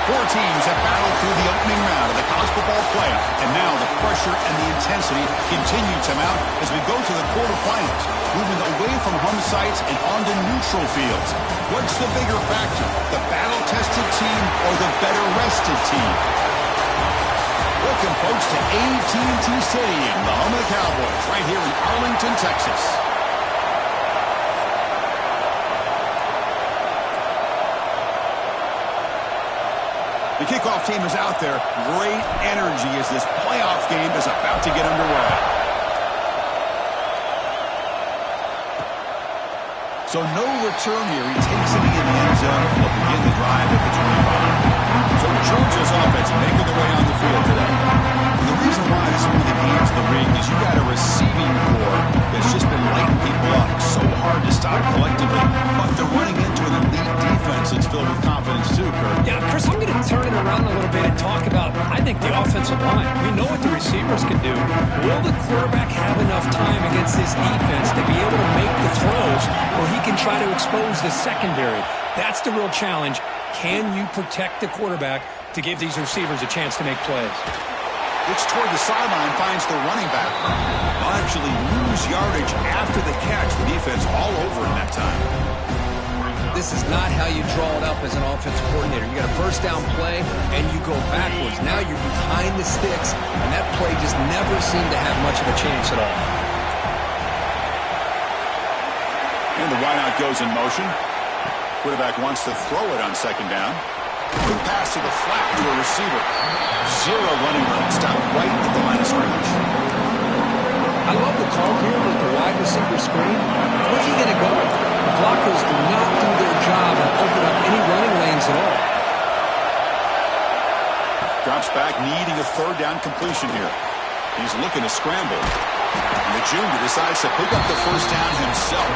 Four teams have battled through the opening round of the college football playoff, and now the pressure and the intensity continue to mount as we go to the quarterfinals, moving away from home sites and onto neutral fields. What's the bigger factor, the battle-tested team or the better-rested team? Welcome, folks, to AT&T Stadium, the home of the Cowboys, right here in Arlington, Texas. The kickoff team is out there. Great energy as this playoff game is about to get underway. So no return here. He takes it in the end zone and will begin the drive at the 25. So Georgia's offense making their way on the field today. And the reason why this is one of the games of the ring is you got a receiving core that's just been lighting people up. So hard to stop collectively. But they're running into an elite defense that's filled with confidence too, Kurt. Yeah, Chris, I'm going to turn it around a little bit and talk about, I think, the offensive line. We know what the receivers can do. Will the quarterback have enough time against this defense to be able to make the throws where he can try to expose the secondary? That's the real challenge. Can you protect the quarterback to give these receivers a chance to make plays? Looks toward the sideline, finds the running back. They'll actually lose yardage after the catch. The defense all over him that time. This is not how you draw it up as an offensive coordinator. You got a first down play, and you go backwards. Now you're behind the sticks, and that play just never seemed to have much of a chance at all. And the wideout goes in motion. Quarterback wants to throw it on second down. Quick pass to the flat to a receiver. Zero running room. Stop right at the line of scrimmage. I love the call here with the wide receiver screen. Where's he going to go? The blockers do not do their job and open up any running lanes at all. Drops back, needing a third down completion here. He's looking to scramble. And the junior decides to pick up the first down himself.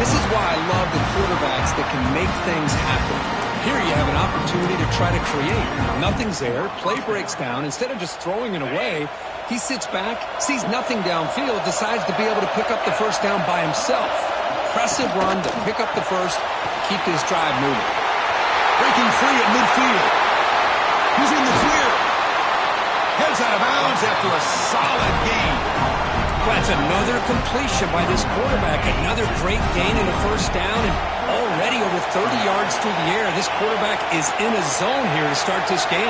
This is why I love the quarterbacks that can make things happen. Here you have an opportunity to try to create. Nothing's there. Play breaks down. Instead of just throwing it away, he sits back, sees nothing downfield, decides to be able to pick up the first down by himself. Impressive run to pick up the first, keep this drive moving. Breaking free at midfield. He's in the clear. Heads out of bounds after a solid gain. That's another completion by this quarterback. Another great gain in a first down, and already over 30 yards through the air. This quarterback is in a zone here to start this game.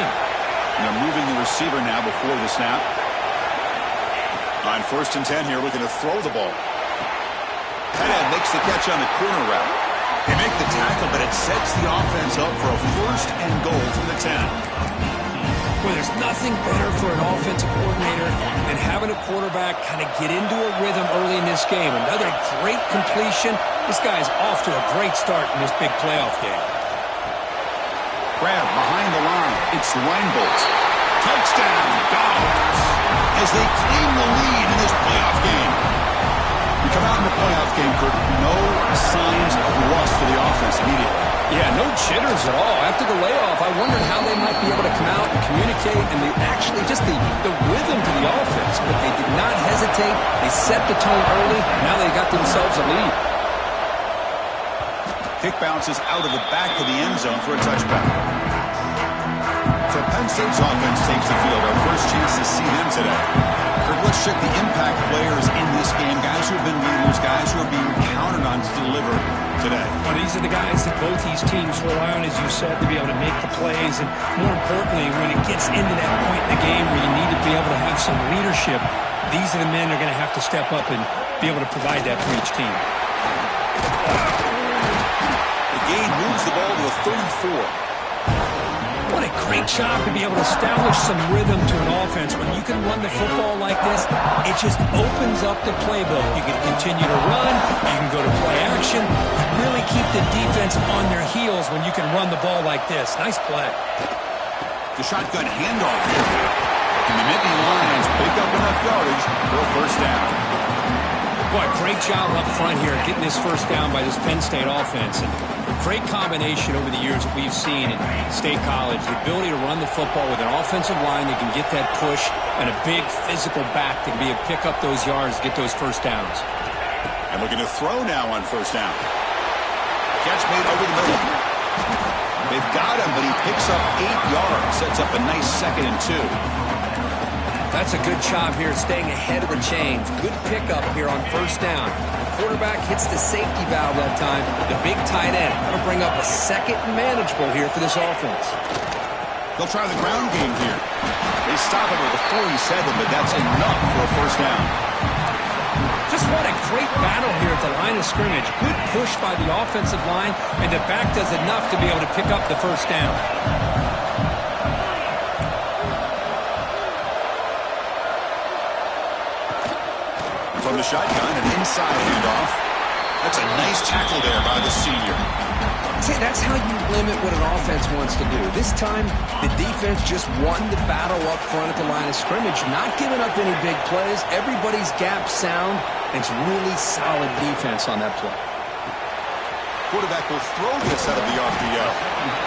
And they're moving the receiver now before the snap. On 1st and 10 here, looking to throw the ball. Penn makes the catch on the corner route. They make the tackle, but it sets the offense up for a 1st and goal from the 10. Well, there's nothing better for an offensive coordinator than having a quarterback kind of get into a rhythm early in this game. Another great completion. This guy's off to a great start in this big playoff game. Grab behind the line. It's Reinbold. Touchdown, Dogs, as they claim the lead in this playoff game. We come out in the playoff game, Kurt. No signs of rust for the offense immediately. Yeah, no jitters at all. After the layoff, I wondered how they might be able to come out and communicate and actually just the rhythm to the offense. But they did not hesitate. They set the tone early. Now they got themselves a lead. Kick bounces out of the back of the end zone for a touchback. So Penn State's offense takes the field. Our first chance to see them today. Kurt, let's check the impact players in this game. Guys who have been leaders, guys who are being counted on to deliver today. Well, these are the guys that both these teams rely on, as you said, to be able to make the plays. And more importantly, when it gets into that point in the game where you need to be able to have some leadership, these are the men that are going to have to step up and be able to provide that for each team. The gain moves the ball to a 34. What a great job to be able to establish some rhythm to an offense. When you can run the football like this, it just opens up the playbook. You can continue to run. You can go to play action. You really keep the defense on their heels when you can run the ball like this. Nice play. The shotgun handoff here. And the Nittany Lions pick up enough yardage for a first down. Boy, great job up front here getting this first down by this Penn State offense. And great combination over the years that we've seen in State College. The ability to run the football with an offensive line that can get that push and a big physical back that can be able to pick up those yards, get those first downs. And looking to throw now on first down. Catch made over the middle. They've got him, but he picks up 8 yards. Sets up a nice 2nd and 2. That's a good job here staying ahead of the chains. Good pickup here on 1st down. The quarterback hits the safety valve that time. The big tight end. That'll bring up a 2nd and manageable here for this offense. They'll try the ground game here. They stop it with a 47, but that's enough for a 1st down. Just what a great battle here at the line of scrimmage. Good push by the offensive line, and the back does enough to be able to pick up the 1st down. From the shotgun, an inside handoff. That's a nice tackle there by the senior. See, that's how you limit what an offense wants to do. This time, the defense just won the battle up front at the line of scrimmage, not giving up any big plays. Everybody's gap sound, and it's really solid defense on that play. Quarterback will throw this out of the RPO.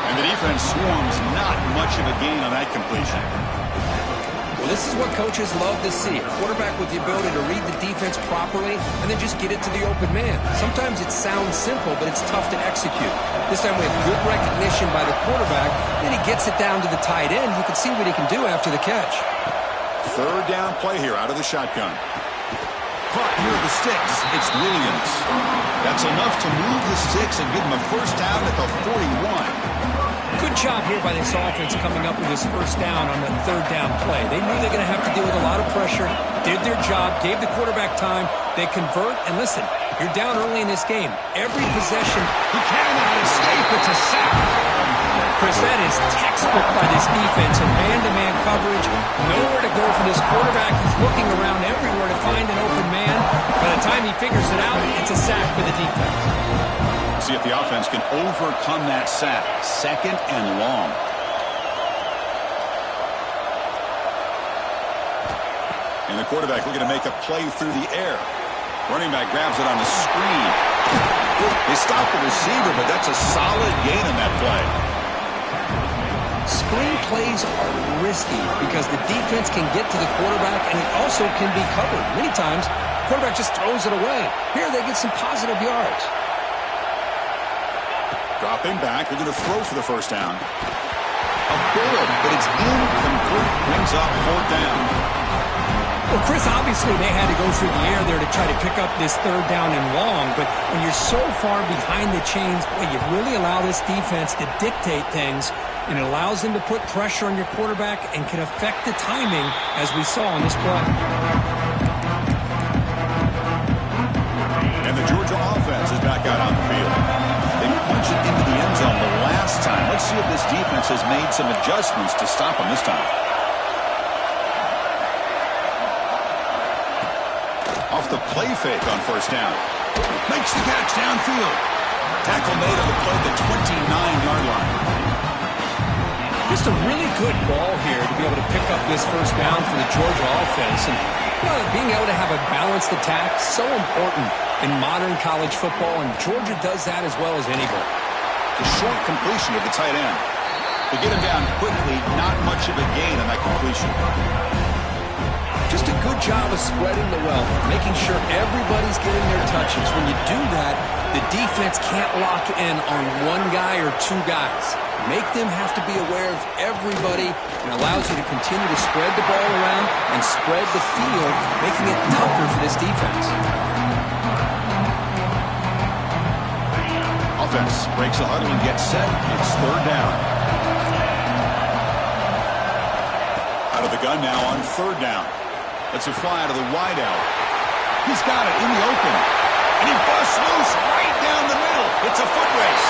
And the defense swarms not much of a gain on that completion. Well, this is what coaches love to see. A quarterback with the ability to read the defense properly and then just get it to the open man. Sometimes it sounds simple, but it's tough to execute. This time we have good recognition by the quarterback. Then he gets it down to the tight end. You can see what he can do after the catch. 3rd down play here out of the shotgun. Caught near the sticks. It's Williams. That's enough to move the sticks and give him a 1st down at the 41. Good job here by this offense coming up with this 1st down on the 3rd down play. They knew they're going to have to deal with a lot of pressure, did their job, gave the quarterback time. They convert, and listen, you're down early in this game. Every possession, he cannot escape. It's a sack. Chris, that is textbook by this defense in man-to-man coverage. Nowhere to go for this quarterback. He's looking around everywhere to find an open man. By the time he figures it out, it's a sack for the defense. See if the offense can overcome that sack. 2nd and long. And the quarterback looking to make a play through the air. Running back grabs it on the screen. They stop the receiver, but that's a solid gain on that play. Screen plays are risky because the defense can get to the quarterback, and it also can be covered. Many times, the quarterback just throws it away. Here, they get some positive yards. Dropping back, they're going to throw for the 1st down. A bullet, but it's incomplete. Brings up 4th down. Well, Chris, obviously they had to go through the air there to try to pick up this 3rd down and long, but when you're so far behind the chains, boy, you really allow this defense to dictate things, and it allows them to put pressure on your quarterback and can affect the timing, as we saw on this play. And the Georgia offense is back out on the field. They punched it into the end zone the last time. Let's see if this defense has made some adjustments to stop them this time. Off the play fake on 1st down. Makes the catch downfield. Tackle made on the play at the 29-yard line. Just a really good ball here to be able to pick up this 1st down for the Georgia offense. And being able to have a balanced attack, so important in modern college football, and Georgia does that as well as anybody. The short completion of the tight end. To get him down quickly, not much of a gain on that completion. Just a good job of spreading the wealth, making sure everybody's getting their touches. When you do that, the defense can't lock in on one guy or 2 guys. Make them have to be aware of everybody, and allows you to continue to spread the ball around and spread the field, making it tougher for this defense. Offense breaks the huddle and gets set. It's 3rd down. Out of the gun now on 3rd down. Let's a fly out of the wide out. He's got it in the open. And he busts loose right down the middle. It's a foot race.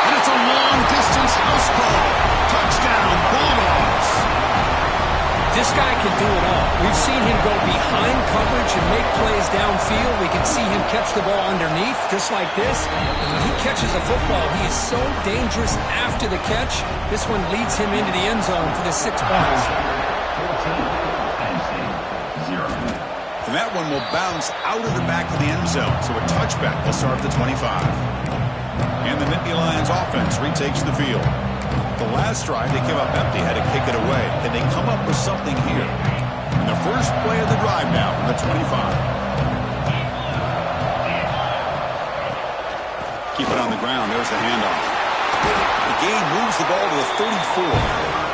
And it's a long-distance house call. Touchdown, Bulldogs. This guy can do it all. We've seen him go behind coverage and make plays downfield. We can see him catch the ball underneath, just like this. And when he catches a football, he is so dangerous after the catch. This one leads him into the end zone for the 6 points. And that one will bounce out of the back of the end zone. So a touchback will start at the 25. And the Nittany Lions offense retakes the field. The last drive they came up empty, had to kick it away. Can they come up with something here? And the first play of the drive now from the 25. Keep it on the ground. There's the handoff. The gain moves the ball to the 34.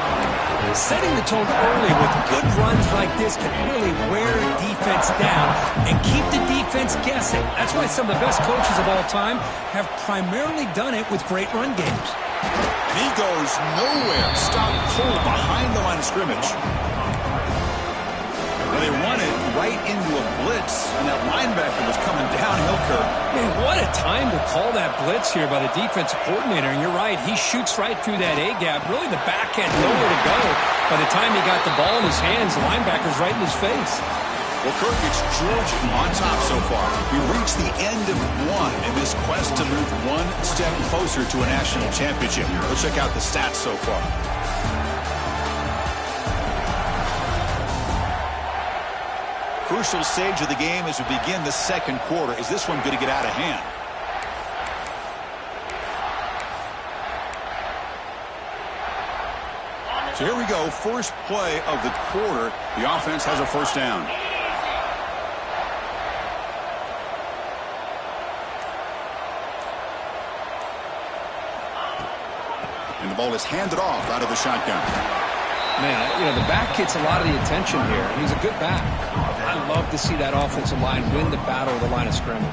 Setting the tone early with good runs like this can really wear a defense down and keep the defense guessing. That's why some of the best coaches of all time have primarily done it with great run games. And he goes nowhere. Stopped cold behind the line of scrimmage. Well, they run it right into a blitz, and that linebacker was coming downhill, Kirk. Man, what a time to call that blitz here by the defensive coordinator. And you're right, he shoots right through that A-gap. Really, the back had nowhere to go. By the time he got the ball in his hands, the linebacker's right in his face. Well, Kirk, it's Georgia on top so far. We reached the end of one in this quest to move one step closer to a national championship. Let's check out the stats so far. Crucial stage of the game as we begin the second quarter. Is this one going to get out of hand? So here we go. First play of the quarter. The offense has a first down. And the ball is handed off out of the shotgun. Man, you know, the back gets a lot of the attention here. He's a good back. I love to see that offensive line win the battle of the line of scrimmage.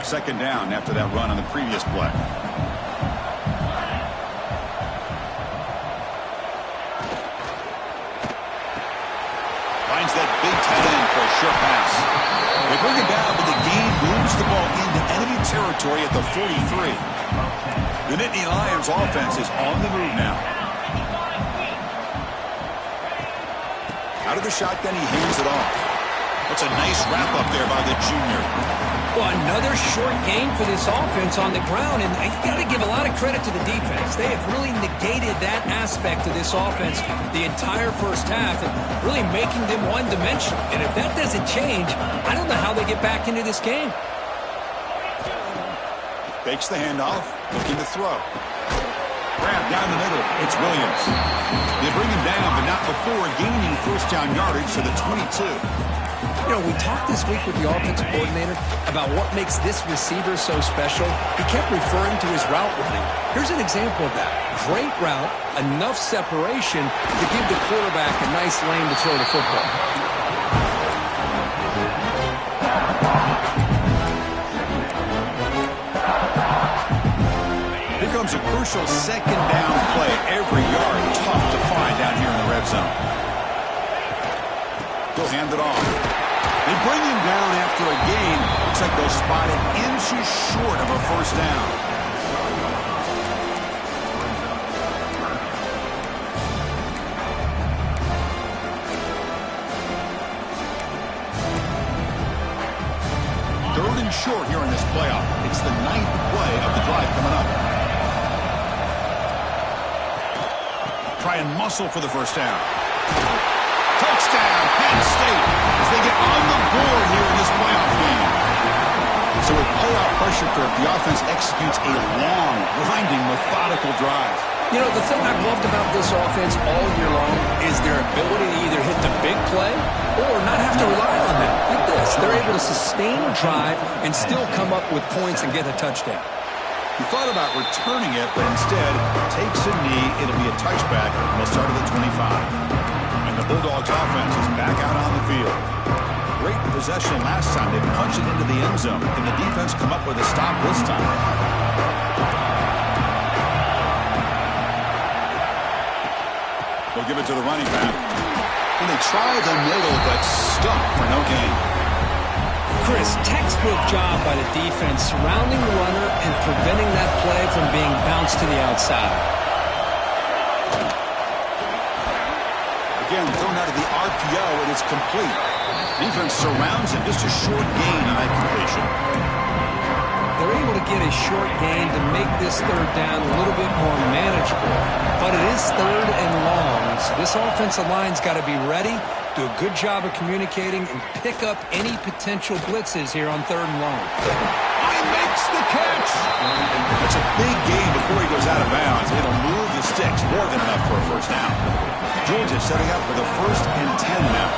Second down after that run on the previous play. Finds that big tight end for a short pass. They bring it down, but the gain moves the ball into enemy territory at the 43. The Nittany Lions offense is on the move now. Out of the shotgun, he hands it off. That's a nice wrap-up there by the junior. Well, another short gain for this offense on the ground, and you got to give a lot of credit to the defense. They have really negated that aspect of this offense the entire first half, and really making them one-dimensional. And if that doesn't change, I don't know how they get back into this game. Fakes the handoff, looking to throw. Grab down the middle. It's Williams. They bring him down, but not before gaining first down yardage to the 22. You know, we talked this week with the offensive coordinator about what makes this receiver so special. He kept referring to his route running. Here's an example of that. Great route, enough separation to give the quarterback a nice lane to throw the football. Here comes a crucial second down play. Every yard tough to find down here in the red zone. He'll hand it off. They bring him down after a gain. Looks like they'll spot it inches short of a first down. Third and short here in this playoff. It's the 9th play of the drive coming up. Try and muscle for the first down. Touchdown, Penn State, as they get on the board here in this playoff game. So with playoff pressure, Kirk, the offense executes a long, grinding, methodical drive. You know, the thing I've loved about this offense all year long is their ability to either hit the big play or not have to rely on that. Like this, they're able to sustain a drive and still come up with points and get a touchdown. He thought about returning it, but instead takes a knee. It'll be a touchback, and they'll start at the 25. And the Bulldogs offense is back out on the field. Great possession last time. They punched it into the end zone. Can the defense come up with a stop this time? They'll give it to the running back. And they try the middle, but stuck for no gain. Chris, textbook job by the defense surrounding the runner and preventing that play from being bounced to the outside. Again, thrown out of the RPO, and it's complete. Defense surrounds him. Just a short gain on that completion. They're able to get a short gain to make this third down a little bit more manageable. But it is third and long, so this offensive line's got to be ready, do a good job of communicating, and pick up any potential blitzes here on third and long. He makes the catch. That's a big gain before he goes out of bounds. It'll move the sticks, more than enough for a first down. Georgia setting up for the 1st and 10 now.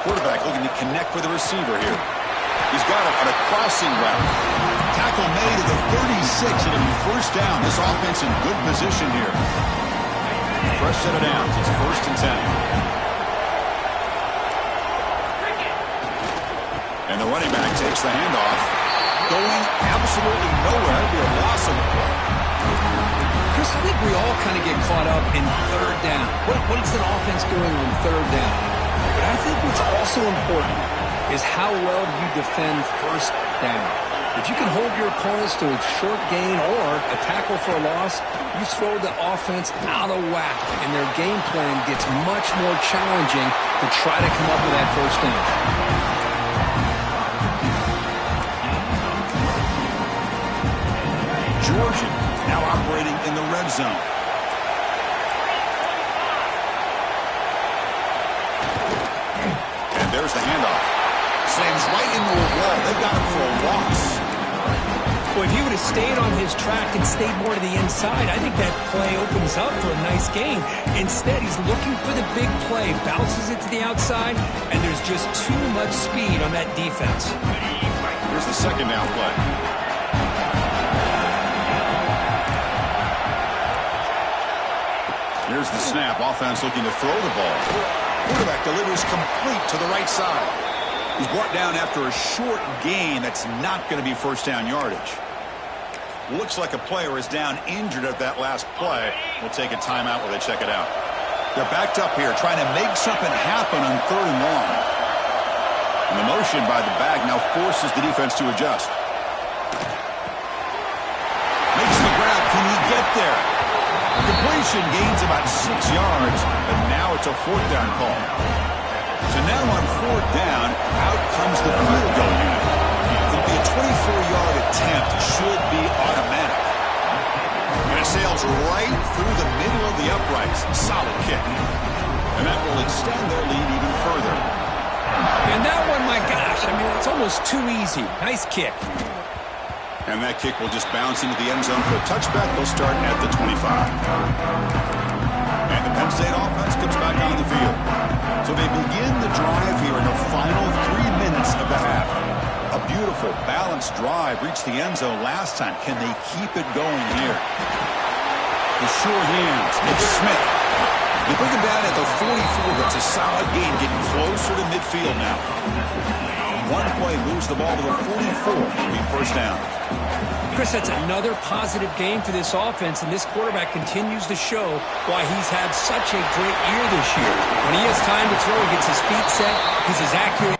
Quarterback looking to connect with the receiver here. He's got it on a crossing route. Tackle made at the 36. It'll be first down. This offense in good position here. Fresh set of downs. It's 1st and 10. And the running back takes the handoff. Going absolutely nowhere. It'll be a loss of the play. Chris, I think we all kind of get caught up in 3rd down. What is an offense doing on 3rd down? But I think what's also important is how well do you defend 1st down. If you can hold your opponents to a short gain or a tackle for a loss, you throw the offense out of whack, and their game plan gets much more challenging to try to come up with that 1st down. Georgia now operating in the red zone. And there's the handoff. Slams right into a wall. They've got him for a loss. Well, if he would have stayed on his track and stayed more to the inside, I think that play opens up for a nice gain. Instead, he's looking for the big play, bounces it to the outside, and there's just too much speed on that defense. Here's the 2nd down play. Here's the snap. Offense looking to throw the ball. Quarterback delivers complete to the right side. He's brought down after a short gain. That's not going to be 1st down yardage. Looks like a player is down injured at that last play. We'll take a timeout while they check it out. They're backed up here trying to make something happen on 3rd and long. And the motion by the back now forces the defense to adjust. Makes the grab. Can he get there? Completion gains about 6 yards, but now it's a 4th down call. So now on 4th down, out comes the field goal unit. It'll be a 24-yard attempt. Should be automatic. And it sails right through the middle of the uprights. Solid kick. And that will extend their lead even further. And that one, my gosh, I mean, it's almost too easy. Nice kick. And that kick will just bounce into the end zone for a touchback. They'll start at the 25. And the Penn State offense comes back on the field. So they begin the drive here in the final 3 minutes of the half. A beautiful, balanced drive reached the end zone last time. Can they keep it going here? The sure hands. It's Smith. They bring him down at the 44. That's a solid gain, getting closer to midfield now. One play moves the ball to the 44. It'll be 1st down. Chris, that's another positive game for this offense, and this quarterback continues to show why he's had such a great year this year. When he has time to throw, he gets his feet set, he's as accurate.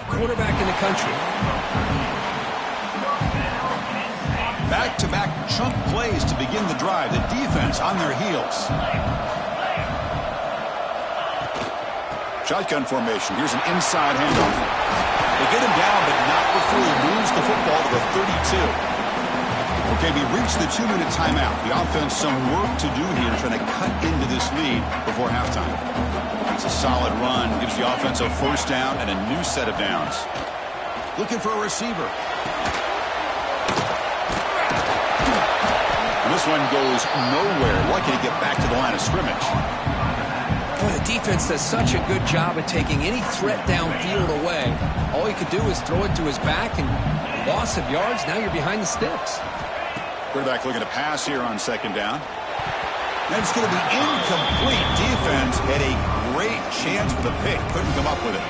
Quarterback in the country. Back-to-back chunk plays to begin the drive. The defense on their heels. Shotgun formation. Here's an inside handoff. They get him down, but not before he moves the football to the 32. Okay, we reached the 2-minute timeout. The offense some work to do here, trying to cut into this lead before halftime. It's a solid run. Gives the offense a 1st down and a new set of downs. Looking for a receiver. And this one goes nowhere. Lucky to get back to the line of scrimmage. Boy, the defense does such a good job of taking any threat downfield away. All he could do is throw it to his back, and loss of yards, now you're behind the sticks. Quarterback looking to pass here on 2nd down. And it's going to be incomplete. Defense had a great chance for the pick. Couldn't come up with it.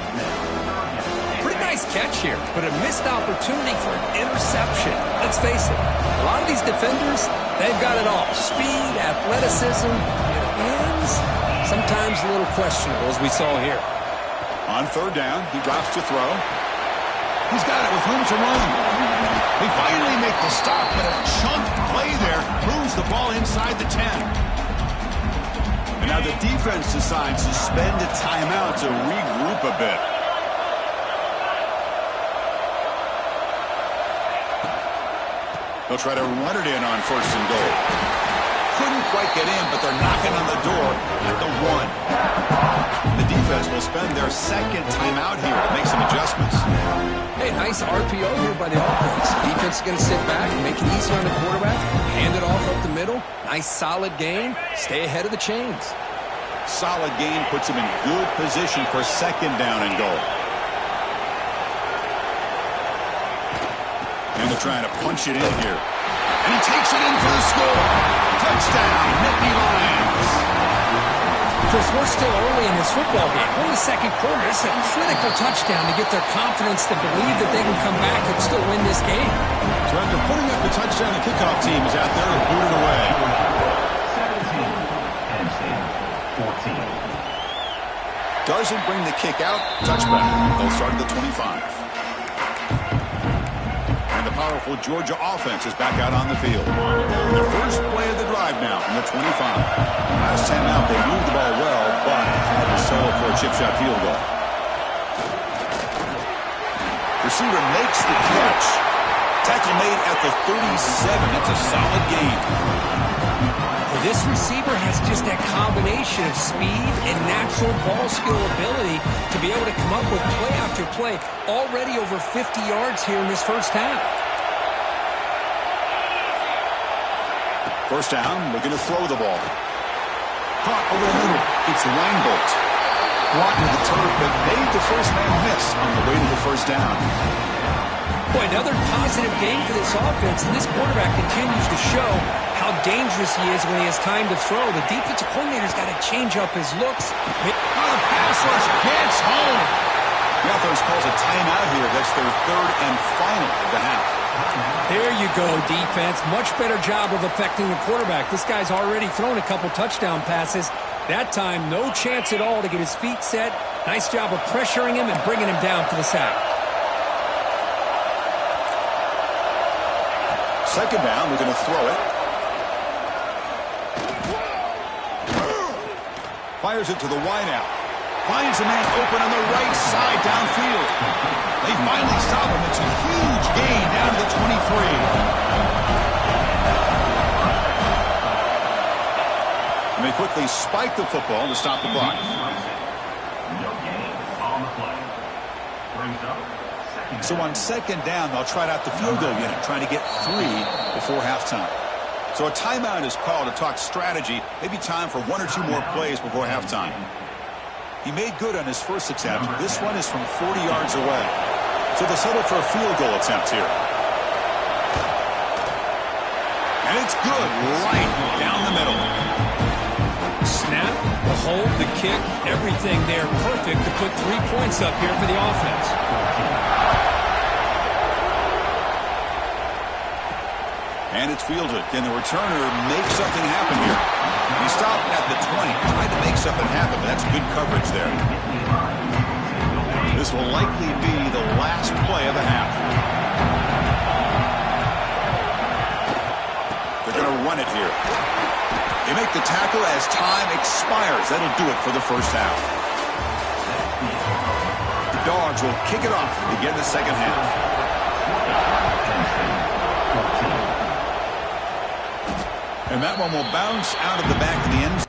Pretty nice catch here, but a missed opportunity for an interception. Let's face it, a lot of these defenders, they've got it all. Speed, athleticism, hands, sometimes a little questionable, as we saw here. On 3rd down, he drops to throw. He's got it with room to run. They finally make the stop, but a chunk play there moves the ball inside the 10. And now the defense decides to spend a timeout to regroup a bit. They'll try to run it in on 1st and goal. Couldn't quite get in, but they're knocking on the door at the 1. The defense will spend their 2nd timeout here to make some adjustments. Hey, nice RPO here by the offense. Defense is going to sit back, make it easy on the quarterback, hand it off up the middle. Nice solid gain. Stay ahead of the chains. Solid gain puts him in good position for 2nd down and goal. And they're trying to punch it in here. And he takes it in for the score. Touchdown, Nittany Lions. Chris, we're still early in this football game. We're in the 2nd quarter. It's a critical touchdown to get their confidence to believe that they can come back and still win this game. So after putting up the touchdown, the kickoff team is out there to boot it away. 17, 14. Doesn't bring the kick out. Touchback. They'll start at the 25. The powerful Georgia offense is back out on the field. Their first play of the drive now from the 25. Last time out, they moved the ball well, but had to settle for a chip shot field goal. Receiver makes the catch. Tackle made at the 37. It's a solid gain. Well, this receiver has just that combination of speed and natural ball skill ability to be able to come up with play after play. Already over 50 yards here in this first half. First down, looking to throw the ball. Caught over the middle. It's Weinbolt. Brought to the turf, but made the first man miss on the way to the first down. Boy, another positive game for this offense, and this quarterback continues to show how dangerous he is when he has time to throw. The defensive coordinator's got to change up his looks. The pass rush gets home. The offense calls a timeout here. That's their 3rd and final of the half. There you go, defense. Much better job of affecting the quarterback. This guy's already thrown a couple touchdown passes. That time, no chance at all to get his feet set. Nice job of pressuring him and bringing him down for the sack. 2nd down, we're going to throw it. Fires it to the wideout. Finds a man open on the right side downfield. They finally stop him. It's a huge gain down to the 23. And they quickly spike the football to stop the clock. No gain on the play. Brings up 2nd. So on 2nd down, they'll try out the field goal unit, trying to get 3 before halftime. So a timeout is called to talk strategy. Maybe time for 1 or 2 more plays before halftime. He made good on his first attempt. This one is from 40 yards away. So they'll settle for a field goal attempt here. And it's good, right down the middle. Snap, the hold, the kick, everything there perfect to put 3 points up here for the offense. And it's fielded. Can the returner make something happen here? He stopped at the 20, tried to make something happen, but that's good coverage there. This will likely be the last play of the half. They're going to run it here. They make the tackle as time expires. That'll do it for the first half. The Dogs will kick it off to begin the second half. And that one will bounce out of the back of the end zone.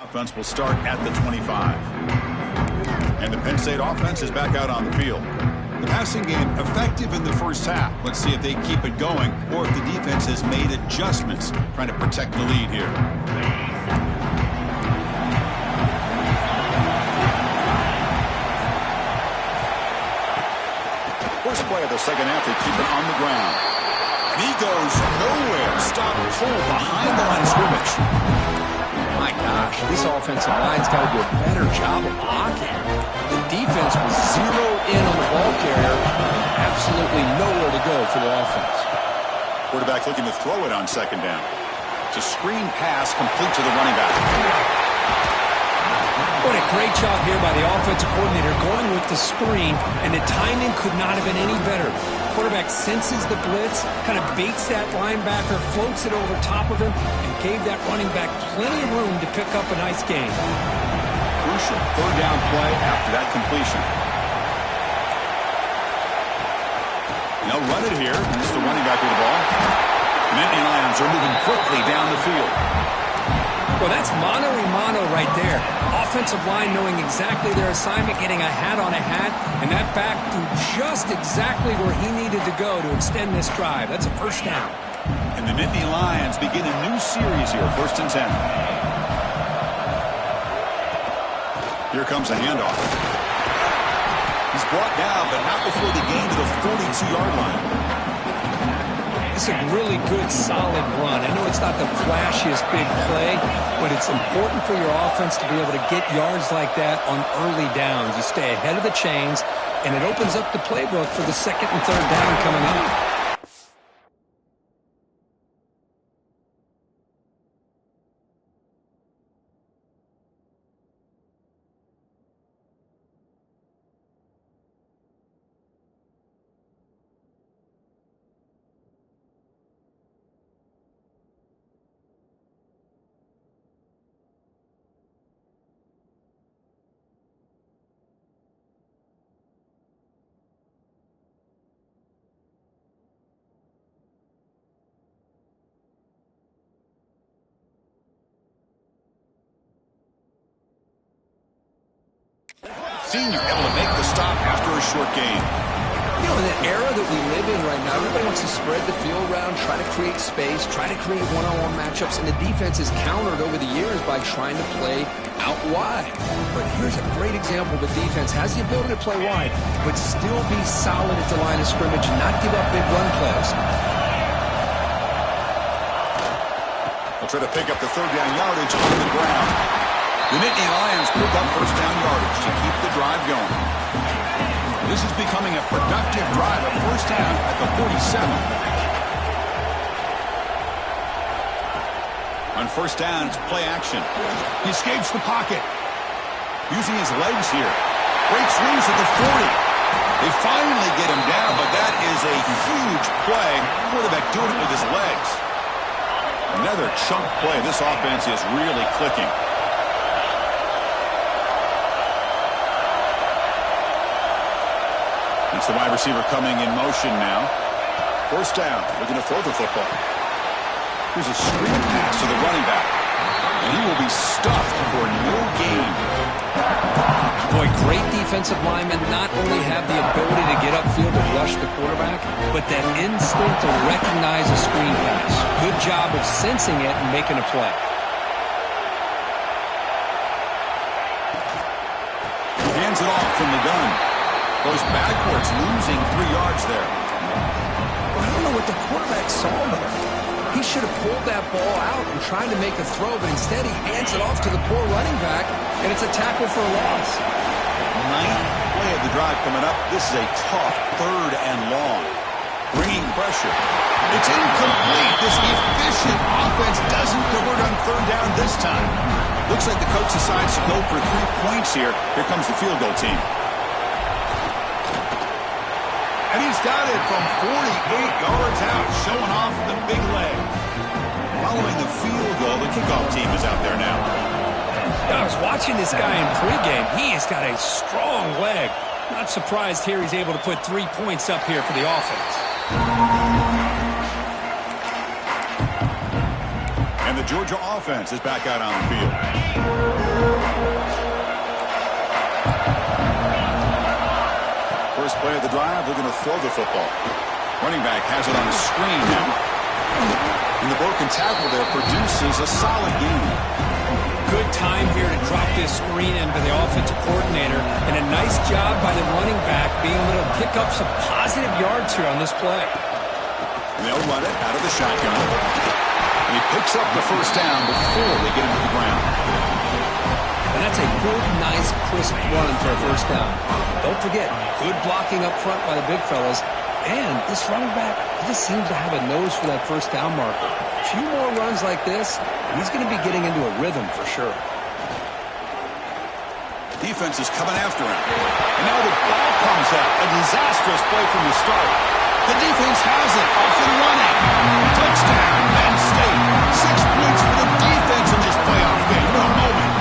Offense will start at the 25. And the Penn State offense is back out on the field. The passing game effective in the first half. Let's see if they keep it going or if the defense has made adjustments trying to protect the lead here. First play of the second half, they keep it on the ground. And he goes nowhere. Stop pull behind the line of scrimmage. My gosh, this offensive line's got to do a better job of blocking. The defense was zeroed in on the ball carrier and absolutely nowhere to go for the offense. Quarterback looking to throw it on second down. It's a screen pass complete to the running back. What a great job here by the offensive coordinator going with the screen, and the timing could not have been any better. Quarterback senses the blitz, kind of baits that linebacker, floats it over top of him, and gave that running back plenty of room to pick up a nice gain. Crucial third down play after that completion. They'll run it here, and it's the running back with the ball. Nittany Lions are moving quickly down the field. Well, that's mano-a-mano right there. Offensive line knowing exactly their assignment, getting a hat on a hat, and that back threw just exactly where he needed to go to extend this drive. That's a first down. And the Nittany Lions begin a new series here, 1st and 10. Here comes a handoff. He's brought down, but not before the gain to the 42-yard line. It's a really good, solid run. I know it's not the flashiest big play, but it's important for your offense to be able to get yards like that on early downs. You stay ahead of the chains, and it opens up the playbook for the second and third down coming up. Senior able to make the stop after a short gain. You know, in the era that we live in right now, everybody wants to spread the field around, try to create space, try to create one-on-one matchups, and the defense is countered over the years by trying to play out wide. But here's a great example. The defense has the ability to play wide, but still be solid at the line of scrimmage and not give up big run plays. They'll try to pick up the third down yardage on the ground. The Nittany Lions pick up first down yardage to keep the drive going. This is becoming a productive drive, a first down at the 47. On first down, it's play action. He escapes the pocket. Using his legs here. Breaks loose at the 40. They finally get him down, but that is a huge play. Quarterback doing it with his legs. Another chunk play. This offense is really clicking. It's the wide receiver coming in motion now. First down, looking to throw the football. Here's a screen pass to the running back. And he will be stuffed for no gain. Boy, great defensive linemen not only have the ability to get upfield and rush the quarterback, but that instinct to recognize a screen pass. Good job of sensing it and making a play. Hands it off from the gun. Goes backwards, losing 3 yards there. I don't know what the quarterback saw there. He should have pulled that ball out and tried to make a throw, but instead he hands it off to the poor running back, and it's a tackle for a loss. 9th play of the drive coming up. This is a tough third and long. Bringing pressure. It's incomplete. This efficient offense doesn't convert on third down this time. Looks like the coach decides to go for 3 points here. Here comes the field goal team. And he's got it from 48 yards out, showing off the big leg. Following the field goal, the kickoff team is out there now. I was watching this guy in pregame. He has got a strong leg. Not surprised here he's able to put 3 points up here for the offense. And the The Georgia offense is back out on the field. First play of the drive, they're going to throw the football. Running back has it on the screen now. And the broken tackle there produces a solid gain. Good time here to drop this screen into the offensive coordinator, and a nice job by the running back being able to pick up some positive yards here on this play. And they'll run it out of the shotgun. And he picks up the first down before they get him to the ground. And that's a good, nice, crisp run for a first down. Don't forget, good blocking up front by the big fellas. And this running back, he just seems to have a nose for that first down marker. A few more runs like this, and he's going to be getting into a rhythm for sure. Defense is coming after him. And now the ball comes out. A disastrous play from the start. The defense has it. Off and running. Touchdown, Penn State. 6 points for the defense in this playoff game. What a moment.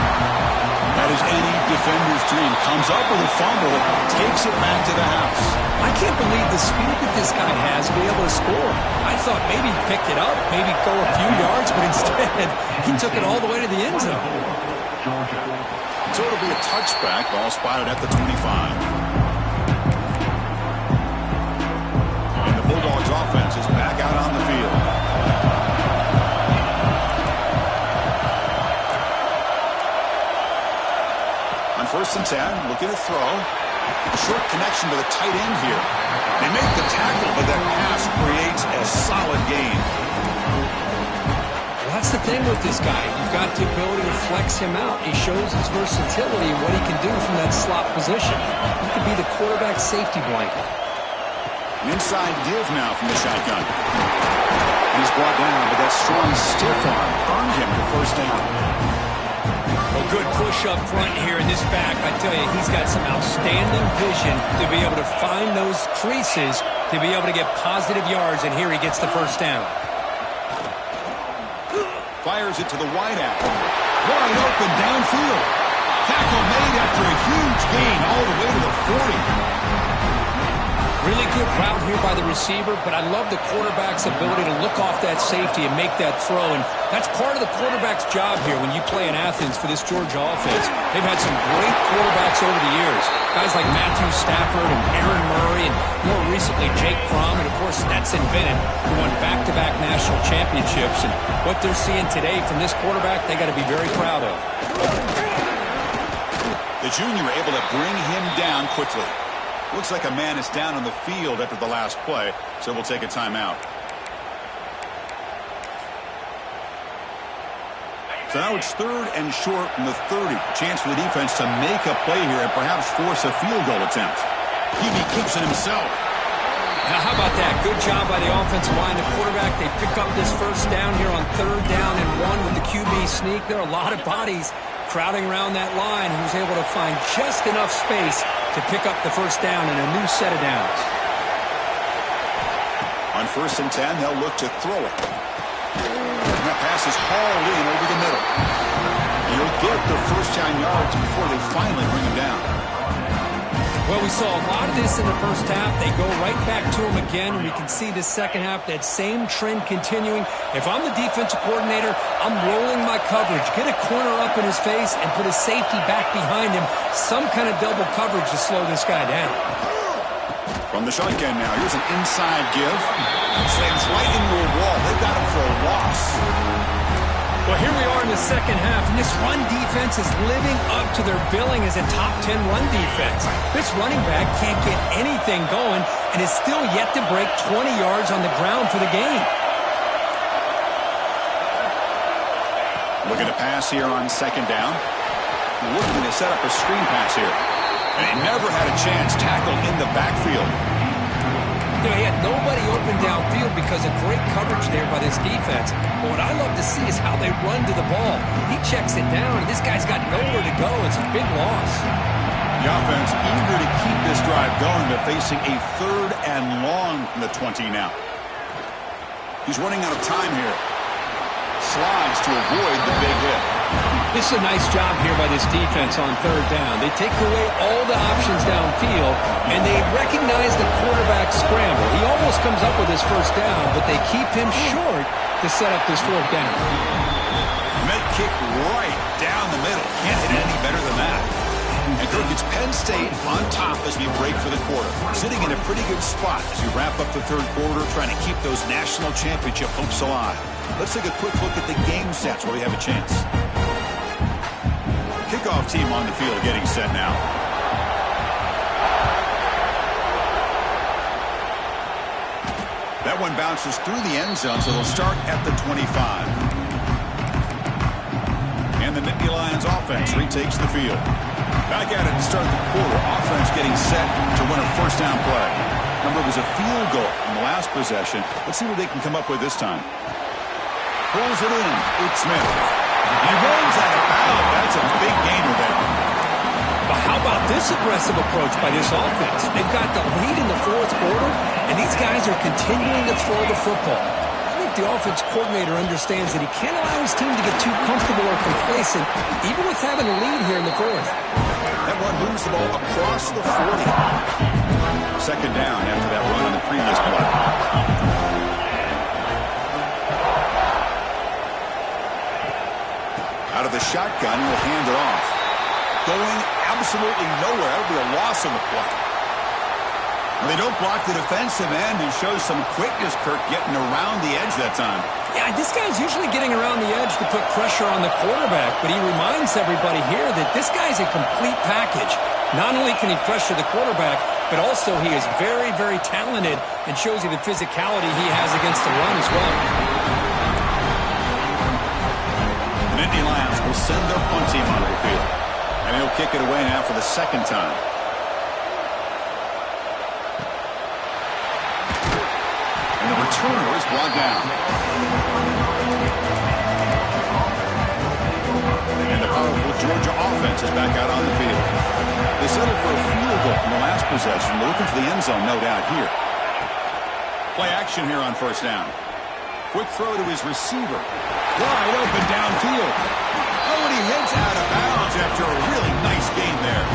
That is any defender's dream. Comes up with a fumble, takes it back to the house. I can't believe the speed that this guy has to be able to score. I thought maybe he picked it up, maybe go a few yards, but instead he took it all the way to the end zone. So it'll be a touchback. Ball spotted at the 25. And the Bulldogs offense is back out on the field. On 1st and 10, looking to throw. A short connection to the tight end here. They make the tackle, but that pass creates a solid gain. Well, that's the thing with this guy. You've got the ability to flex him out. He shows his versatility and what he can do from that slot position. He could be the quarterback's safety blanket. An inside give now from the shotgun. And he's brought down, but that strong stiff arm earned him the first down. Well, good push up front here in this back. I tell you, he's got some outstanding vision to be able to find those creases, to be able to get positive yards, and here he gets the first down. Fires it to the wideout. Wide open downfield. Tackle made after a huge gain all the way to the 40. Really good route here by the receiver, but I love the quarterback's ability to look off that safety and make that throw. And that's part of the quarterback's job here when you play in Athens for this Georgia offense. They've had some great quarterbacks over the years. Guys like Matthew Stafford and Aaron Murray, and more recently Jake Fromm, and of course Stetson Bennett, who won back-to-back national championships. And what they're seeing today from this quarterback, they got to be very proud of. The junior able to bring him down quickly. Looks like a man is down on the field after the last play, so we'll take a timeout. So now it's 3rd and short from the 30. Chance for the defense to make a play here and perhaps force a field goal attempt. QB keeps it himself. Now, how about that? Good job by the offensive line. The quarterback, they pick up this first down here on 3rd down and 1 with the QB sneak. There are a lot of bodies crowding around that line, who's able to find just enough space to pick up the first down in a new set of downs. On 1st and 10, they'll look to throw it. And that pass is hauled in over the middle. He'll get the first down yards before they finally bring him down. Well, we saw a lot of this in the first half. They go right back to him again, and we can see the second half, that same trend continuing. If I'm the defensive coordinator, I'm rolling my coverage. Get a corner up in his face and put his safety back behind him. Some kind of double coverage to slow this guy down. From the shotgun now, here's an inside give. Slams right into a wall. They've got him for a loss. Well, here we are in the second half, and this run defense is living up to their billing as a top 10 run defense. This running back can't get anything going and is still yet to break 20 yards on the ground for the game. Looking to pass here on 2nd down. Looking to set up a screen pass here. And he never had a chance tackled in the backfield. You know, he had nobody open downfield because of great coverage there by this defense. But what I love to see is how they run to the ball. He checks it down, and this guy's got nowhere to go. It's a big loss. The offense eager to keep this drive going, but facing a 3rd and long from the 20 now. He's running out of time here. Slides to avoid the big hit. This is a nice job here by this defense on 3rd down. They take away all the options downfield, and they recognize the quarterback scramble. He almost comes up with his first down, but they keep him short to set up this 4th down. kick right down the middle. Can't hit it any better than that. And Kirk, it's Penn State on top as we break for the quarter. Sitting in a pretty good spot as we wrap up the third quarter, trying to keep those national championship hopes alive. Let's take a quick look at the game stats where we have a chance. Kickoff team on the field getting set now. That one bounces through the end zone, so they'll start at the 25. And the Nittany Lions offense retakes the field. Back at it to start the quarter. Offense getting set to win a first down play. Remember, it was a field goal in the last possession. Let's see what they can come up with this time. Pulls it in. It's Smith. He runs out of bounds. That's a big gainer there. But how about this aggressive approach by this offense? They've got the lead in the fourth quarter, and these guys are continuing to throw the football. I think the offense coordinator understands that he can't allow his team to get too comfortable or complacent, even with having a lead here in the fourth. That one moves the ball across the 40. Second down after that run on the previous play. Out of the shotgun, he'll hand it off. Going absolutely nowhere. That would be a loss on the play. And they don't block the defensive end, who shows some quickness, Kirk, getting around the edge that time. Yeah, this guy's usually getting around the edge to put pressure on the quarterback, but he reminds everybody here that this guy's a complete package. Not only can he pressure the quarterback, but also he is very, very talented and shows you the physicality he has against the run as well. The Nittany Lions will send their punt team onto the field. And he'll kick it away now for the second time. And the returner is brought down. And the powerful Georgia offense is back out on the field. They settled for a field goal in the last possession. They're looking for the end zone, no doubt, here. Play action here on first down. Quick throw to his receiver. Wide open downfield. Oh, and he heads out of bounds after a really nice game there.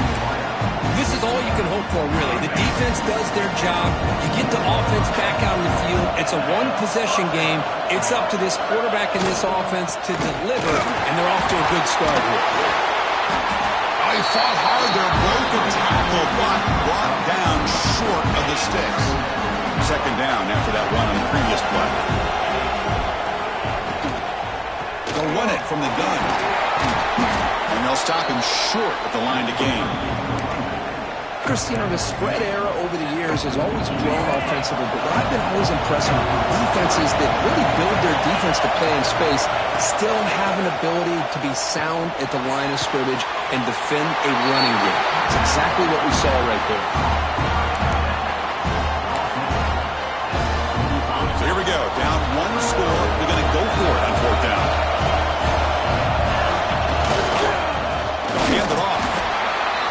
This is all you can hope for, really. The defense does their job. You get the offense back out on the field. It's a one-possession game. It's up to this quarterback and this offense to deliver, and they're off to a good start here. Oh, he fought hard there, broke a tackle, but brought down short of the sticks. Second down after that run on the previous play. They'll run it from the gun. And they'll stop him short at the line to gain. The spread era over the years has always grown offensively, but what I've been always impressed with defenses that really build their defense to play in space still have an ability to be sound at the line of scrimmage and defend a running game. It's exactly what we saw right there. So here we go. Down one score. They're going to go for it on fourth down. Hand it off.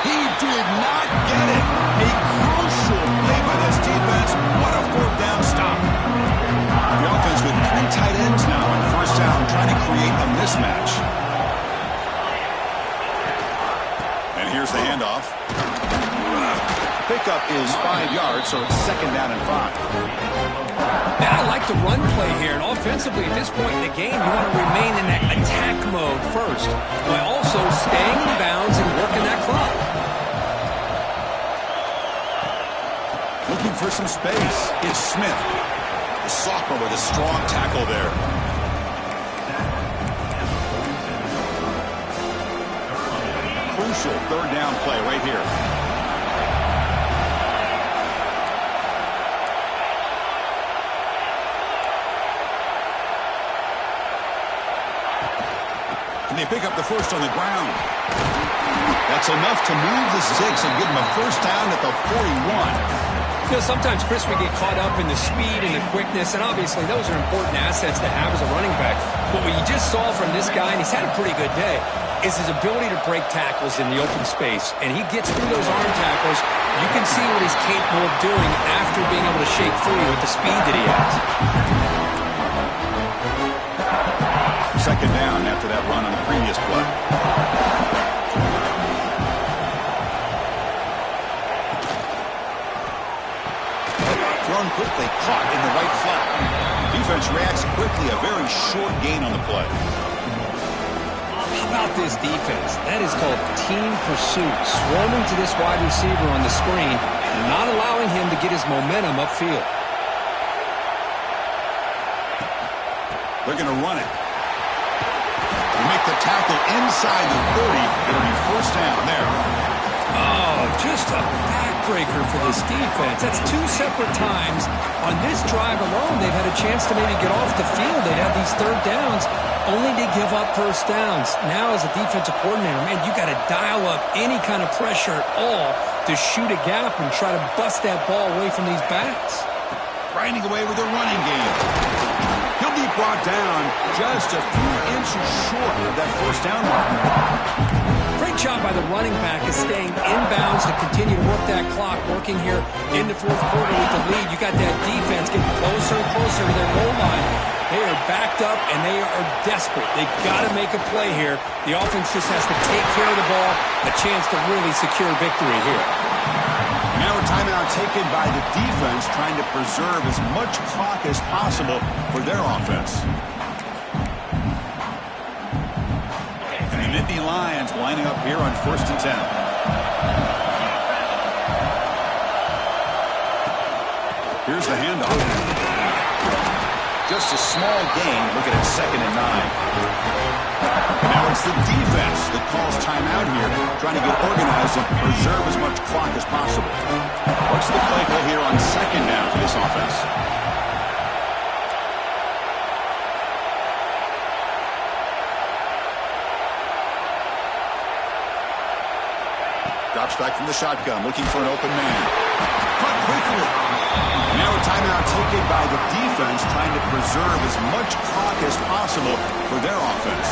He did not get it. A crucial play by this defense. What a fourth down stop. The offense with three tight ends now on first down, trying to create a mismatch. And here's the handoff. Pickup is 5 yards, so it's second down and 5. Man, I like the run play here, and offensively at this point in the game, you want to remain in that attack mode first, while also staying in bounds and working that clock. Looking for some space. It's Smith. The sophomore with a strong tackle there. Crucial third down play right here. And they pick up the first on the ground. That's enough to move the sticks and give them a first down at the 41. You know, sometimes, Chris, we get caught up in the speed and the quickness, and obviously those are important assets to have as a running back. But what you just saw from this guy, and he's had a pretty good day, is his ability to break tackles in the open space. And he gets through those arm tackles. You can see what he's capable of doing after being able to shake free with the speed that he has. Second down after that run on the previous play. Thrown quickly, caught in the right flat. Defense reacts quickly, a very short gain on the play. about this defense? That is called team pursuit. Swarming to this wide receiver on the screen and not allowing him to get his momentum upfield. They're going to run it. They make the tackle inside the 30. It'll be first down there. Oh, just a backbreaker for this defense. That's two separate times. On this drive alone, they've had a chance to maybe get off the field. They'd have these third downs, only to give up first downs. Now, as a defensive coordinator, man, you got to dial up any kind of pressure at all to shoot a gap and try to bust that ball away from these backs. Grinding away with their running game. He'll be brought down just a few inches short of that first down mark. Great job by the running back is staying inbounds to continue to work that clock, working here in the fourth quarter with the lead. You got that defense getting closer and closer to their goal line. They are backed up, and they are desperate. They got to make a play here. The offense just has to take care of the ball, a chance to really secure victory here. Now a timeout taken by the defense, trying to preserve as much clock as possible for their offense. And the Nittany Lions lining up here on 1st and 10. Here's the handoff. Just a small gain. Look at it, 2nd and 9. Now it's the defense that calls timeout here, trying to get organized and preserve as much clock as possible. What's the play call here on 2nd down for this offense? Drops back from the shotgun, looking for an open man. Caught quickly. Now a timeout taken by the defense, trying to preserve as much clock as possible for their offense.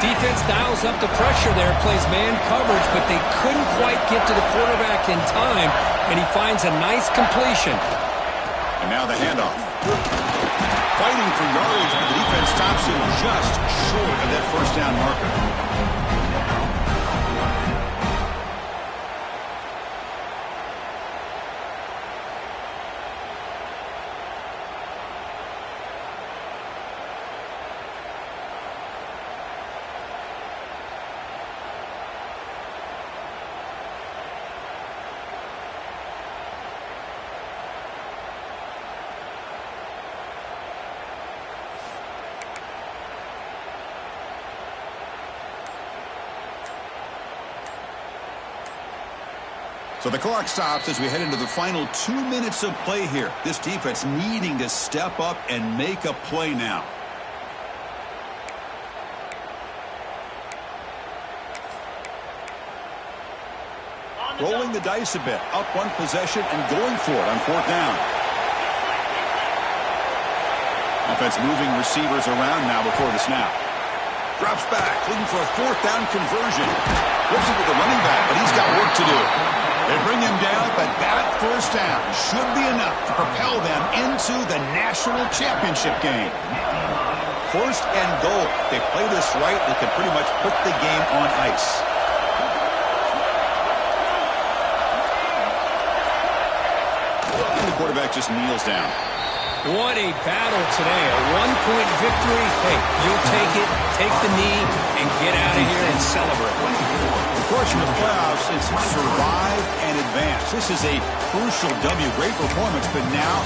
Defense dials up the pressure there, plays man coverage, but they couldn't quite get to the quarterback in time, and he finds a nice completion. And now the handoff. Fighting for yardage, but the defense stops him just short of that first down marker. So the clock stops as we head into the final 2 minutes of play here. This defense needing to step up and make a play now. Rolling the dice a bit, up one possession and going for it on 4th down. Offense moving receivers around now before the snap. Drops back, looking for a 4th down conversion. Whips it with the running back, but he's got work to do. They bring him down, but that first down should be enough to propel them into the national championship game. 1st and goal. They play this right, they can pretty much put the game on ice. And the quarterback just kneels down. What a battle today. A one-point victory. Hey, you'll take it, take the knee, and get out of here and celebrate. Of course, in the playoffs, it's survive and advance. This is a crucial W. Great performance, but now